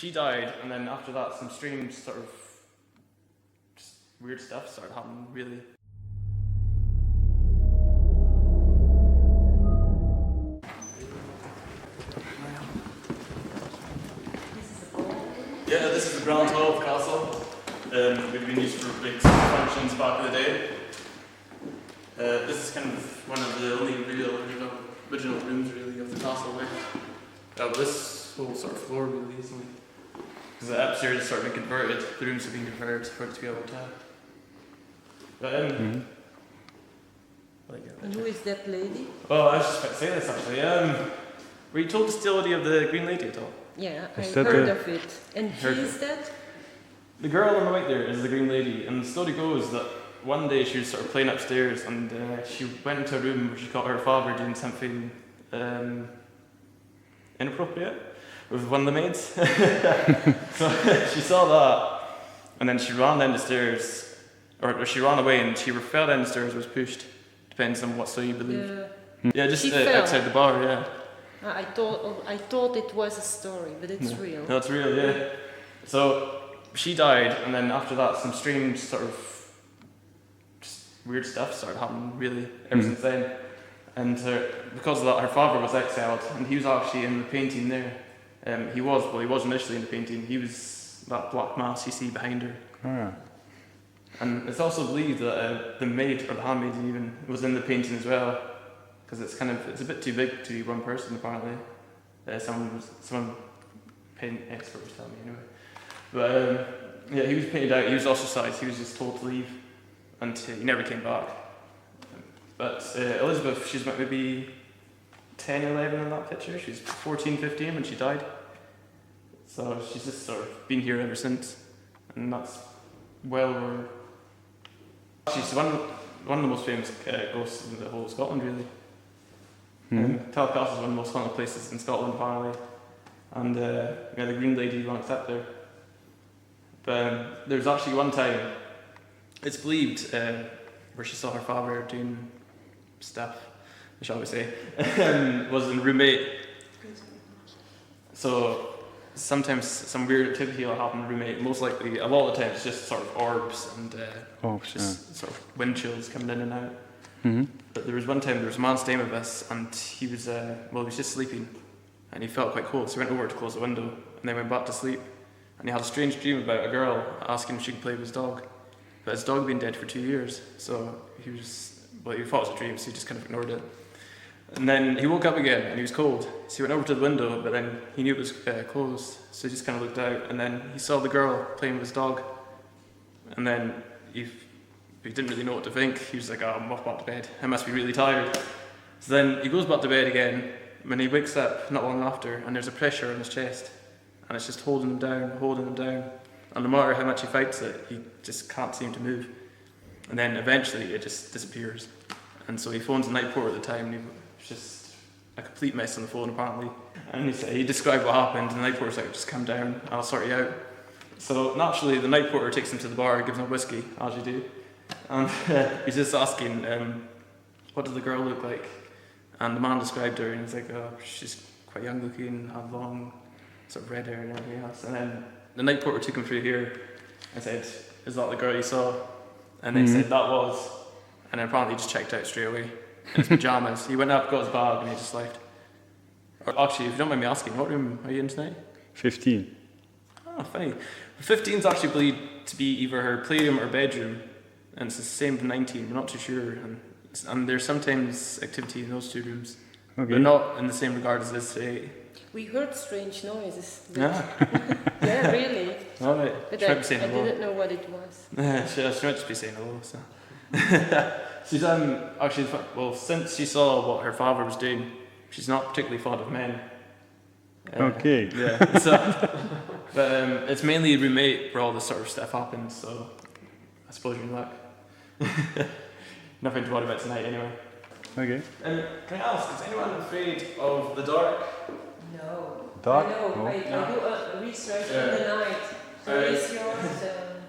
she died, and then after that, some strange sort of just weird stuff started happening, really. Yeah, this is the Grand Hall of the castle. We've been used for big functions back in the day. This is kind of one of the only real original rooms really of the castle. This whole sort of floor really isn't. Because the upstairs has sort of been converted, the rooms have been converted for it to be able to. But, and who is that lady? Oh, I was just about to say this actually. Were you told the story of the Green Lady at all? Yeah, I heard of it. And who is that? The girl on the right there is the Green Lady, and the story goes that one day she was sort of playing upstairs and she went into a room where she caught her father doing something inappropriate with one of the maids. So she saw that, and then she ran down the stairs, or she ran away and she fell down the stairs, was pushed, depends on what story you believe. Yeah, just outside the bar, yeah. I thought it was a story, but it's real. No, it's real, yeah. So she died, and then after that, some strange sort of just weird stuff started happening, really, ever since then. And because of that, her father was exiled, and he was actually in the painting there. He was initially in the painting. He was that black mass you see behind her. Oh, yeah. And it's also believed that the maid, or the handmaid even, was in the painting as well. Because it's a bit too big to be one person apparently. Some paint expert was telling me anyway. But yeah, he was painted out. He was ostracised. He was just told to leave, and he never came back. But Elizabeth, she's about maybe 10, 11 in that picture. She was 14, 15 when she died. So she's just sort of been here ever since, and that's she's one of the most famous ghosts in the whole of Scotland, really. Tulloch Castle is one of the most haunted places in Scotland, apparently, and the Green Lady ranks up there. But there was actually one time, it's believed, where she saw her father doing stuff, shall we say, was in room 8. So sometimes some weird activity will happen in room 8. Most likely, a lot of the time, it's just sort of orbs and sort of wind chills coming in and out. But there was one time, there was a man staying with us, and he was just sleeping, and he felt quite cold, so he went over to close the window, and then went back to sleep. And he had a strange dream about a girl asking if she could play with his dog. But his dog had been dead for 2 years, so he thought it was a dream, so he just kind of ignored it. And then he woke up again, and he was cold, so he went over to the window, but then he knew it was closed, so he just kind of looked out, and then he saw the girl playing with his dog. And then he didn't really know what to think. He was like, oh, I'm off back to bed. I must be really tired. So then he goes back to bed again, when he wakes up not long after, and there's a pressure on his chest, and it's just holding him down. And no matter how much he fights it, he just can't seem to move. And then eventually it just disappears. And so he phones the night porter at the time, and it was just a complete mess on the phone apparently. And he described what happened, and the night porter's like, just come down, I'll sort you out. So naturally the night porter takes him to the bar, gives him a whiskey, as you do. And he's just asking, what did the girl look like? And the man described her, and he's like, oh, she's quite young looking, had long sort of red hair and everything else. And then the night porter took him through here and said, is that the girl you saw? And they said that was. And then apparently he just checked out straight away in his pyjamas. He went up, got his bag, and he just left. Actually, if you don't mind me asking, what room are you in tonight? 15. Oh, funny. 15 is actually believed to be either her playroom or bedroom, and it's the same for 19, we're not too sure. And there's sometimes activity in those two rooms, but not in the same regard as this today. We heard strange noises. Yeah. Yeah, really. All right. But I didn't know what it was. She might just be saying hello. So. She's actually, well, since she saw what her father was doing, she's not particularly fond of men. Okay. Yeah. So, but it's mainly room 8 where all this sort of stuff happens. So I suppose you're in luck. Nothing to worry about tonight, anyway. Okay. Can I ask, is anyone afraid of the dark? No. Dark? I know. No. I do a research in the night. So is yours?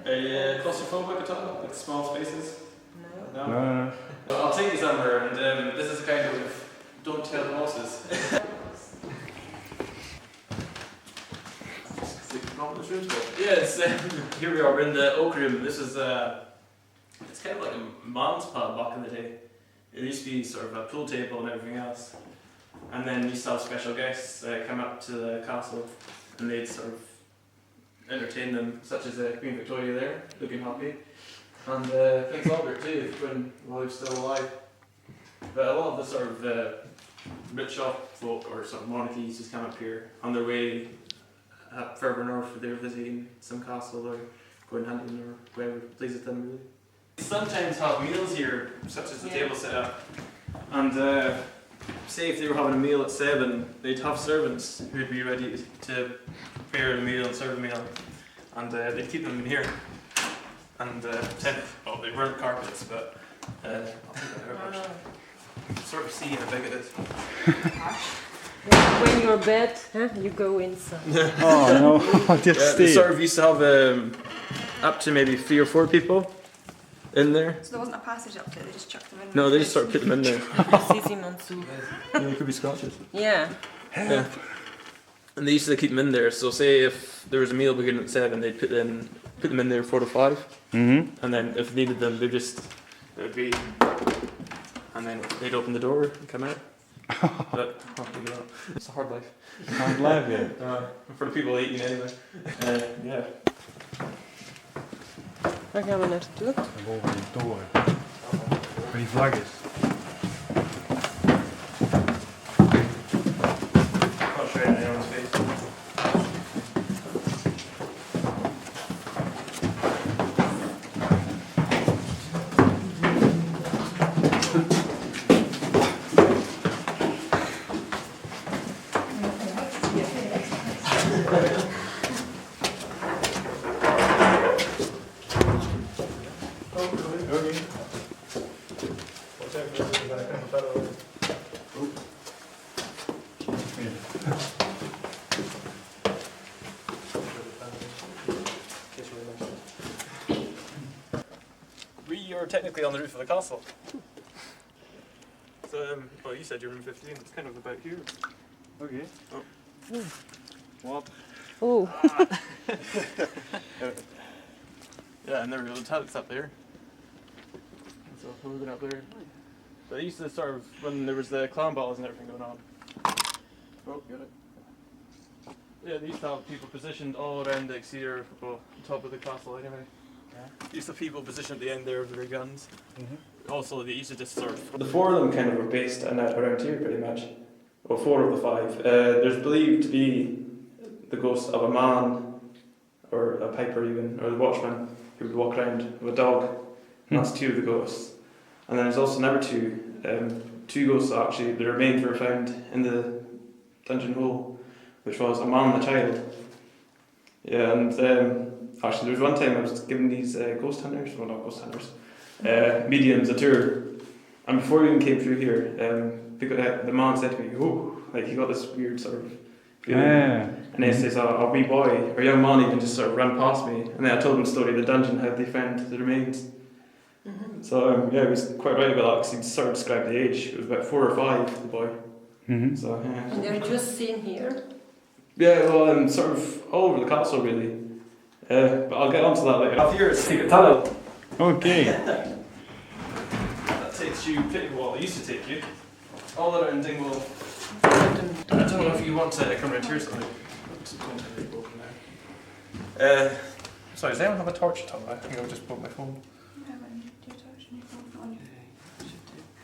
Are you claustrophobic at all? Like small spaces? No. No. Well, I'll take you somewhere, and this is a kind of don't tell the bosses. call this room? Yeah, here we are. We're in the oak room. This is it's kind of like a man's pub back in the day. It used to be sort of a pool table and everything else. And then used to have special guests come up to the castle, and they'd sort of entertain them, such as Queen Victoria there, looking happy, and Prince Albert too, while he was still alive. But a lot of the sort of rich off folk or sort of monarchies just come up here on their way up further north if they're visiting some castle or going hunting or whatever pleases them really. Sometimes have meals here, such as the table set up, and say if they were having a meal at 7, they'd have servants who'd be ready to prepare the meal and serve the meal, and they'd keep them in here. And well, they weren't carpets, but I'll think that sort of see how big it is. When you're bed, you go inside. Oh no, just They stay. sort of used to have up to maybe 3 or 4 people in there. So there wasn't a passage up to it, they just chucked them in? No, they just sort of put them in there. Sissy Mansour. Yeah, it could be Scotches. Yeah. Yeah. And they used to keep them in there. So say if there was a meal beginning at 7, they'd put them in there 4 to 5. Mm-hmm. And then if they needed them, it would be, and then they'd open the door and come out. But it's a hard life. Hard life, yeah. For the people eating anyway. Yeah. Waar gaan we naartoe? Boven die toren. Waar die vlag is. I'll show you anyone's face. We are technically on the roof of the castle. So, well, you said you're room 15. It's kind of about here. Okay. Oh. What? Oh. Yeah, and there we go. The toilet's up there. So we're going up there. But I used to sort of when there was the clown balls and everything going on. Oh, got it. Yeah, they used to have people positioned all around the exterior, well, top of the castle anyway. Yeah. Used to have people positioned at the end there with their guns. Mm-hmm. Also, they used to just sort of. The 4 of them kind of were based around here pretty much. Well, 4 of the 5. There's believed to be the ghost of a man, or a piper even, or the watchman, who would walk around with a dog. And that's 2 of the ghosts. And then there's also number 2. 2 ghosts actually, the remains were found in the dungeon hole, which was a man and a child. Yeah, and actually there was one time I was giving these ghost hunters, well not ghost hunters, mediums a tour. And before we even came through here, the man said to me, oh, like he got this weird sort of feeling. And then he says, a wee boy, or young man even just sort of ran past me. And then I told him the story of the dungeon, how they found the remains. Mm-hmm. So yeah, he was quite right about that, because he sort of described the age. It was about 4 or 5, the boy. Mm-hmm. So yeah. And they're just seen here? Yeah, well, I'm sort of all over the castle really. But I'll get onto that later. Up here is a secret tunnel. Okay. That takes you, well, it used to take you all around Dingwall. I don't know if you want to come around here or something. Sorry, does anyone have a torch at all? I think I'll just put my phone.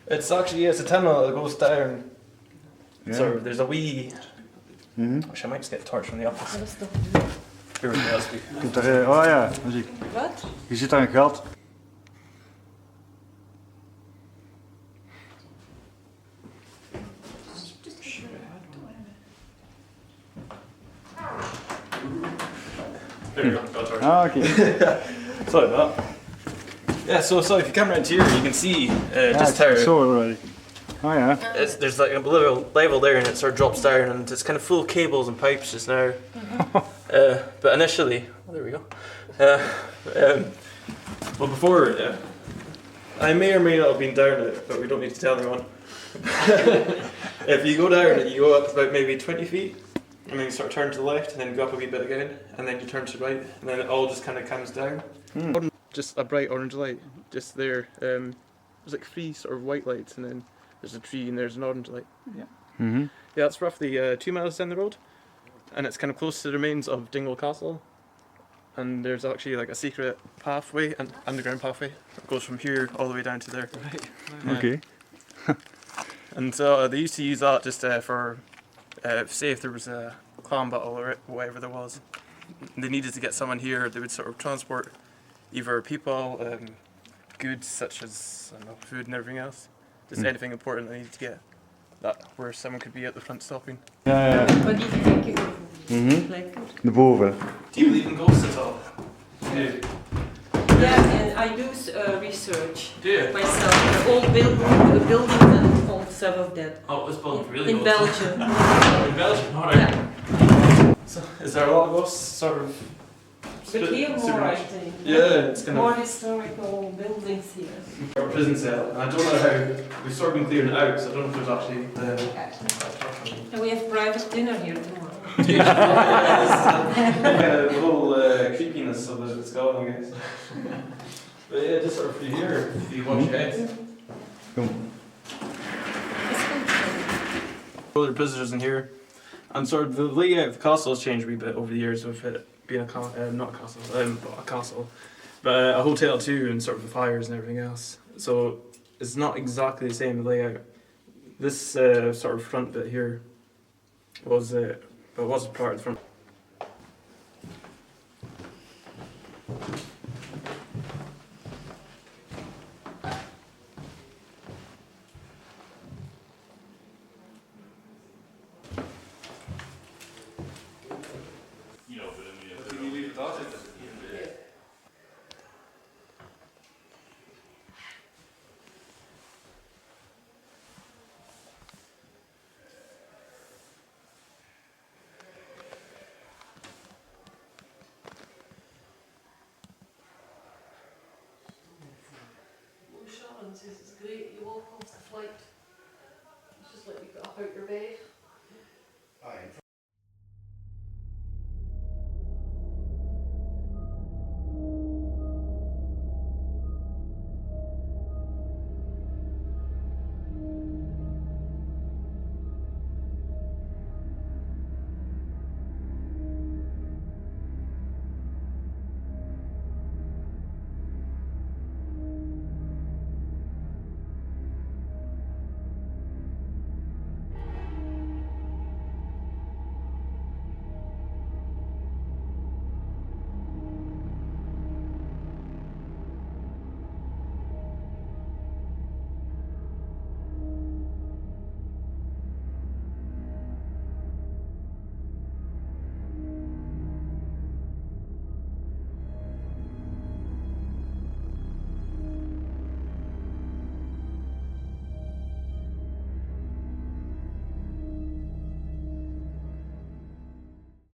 It's actually, yeah, it's a tunnel that goes down. Yeah. So there's a wee. Mm-hmm. Gosh, I might just get a torch from the office. Wat is dat? Here we go, Komt daar, oh ja, dan zie ik. Wat? Je zit daar een gat. There you go, got a torch. Ah, okay. Sorry about that. Yeah, so if you come around here, you can see just how So already. Oh yeah. there's like a level there, and it sort of drops down, and it's kind of full of cables and pipes just now. But initially, oh, there we go. Well, before, I may or may not have been down it, but we don't need to tell anyone. If you go down it, you go up about maybe 20 feet, and then you sort of turn to the left, and then go up a wee bit again, and then you turn to the right, and then it all just kind of comes down. Just a bright orange light, just there. There's like 3 sort of white lights, and then there's a tree, and there's an orange light. Yeah. Yeah, it's roughly 2 miles down the road, and it's kind of close to the remains of Tulloch Castle. And there's actually like a secret pathway, an underground pathway, that goes from here all the way down to there. Right. Okay. And so they used to use that just for, say if there was a clan battle or whatever there was, they needed to get someone here, they would sort of transport either people, goods such as, I don't know, food and everything else, just anything important they needed to get, that where someone could be at the front stopping. Ja. But if you think you like it. Naar boven. Do you believe in ghosts at all? Yeah, and I do research Do you? myself. Old buildings and old stuff of that. Oh, this building's really In old. Belgium. In Belgium? Alright. Yeah. So, is there a lot of ghosts sort of? But here more, I think. Yeah, it's kind More of historical buildings here. a prison cell, and I don't know how we've sort of been clearing it out, so I don't know if there's actually And we have private dinner here tomorrow. the whole creepiness of it's going, I guess. But yeah, just sort of through here, if you watch your head. Other visitors in here, and sort of the layout of the castle has changed a wee bit over the years with it being not a castle, but a castle, but a hotel too, and sort of the fires and everything else. So it's not exactly the same layout. This sort of front bit here was was part of the front. It's great, you walk off the flight. It's just like you got up out your bed.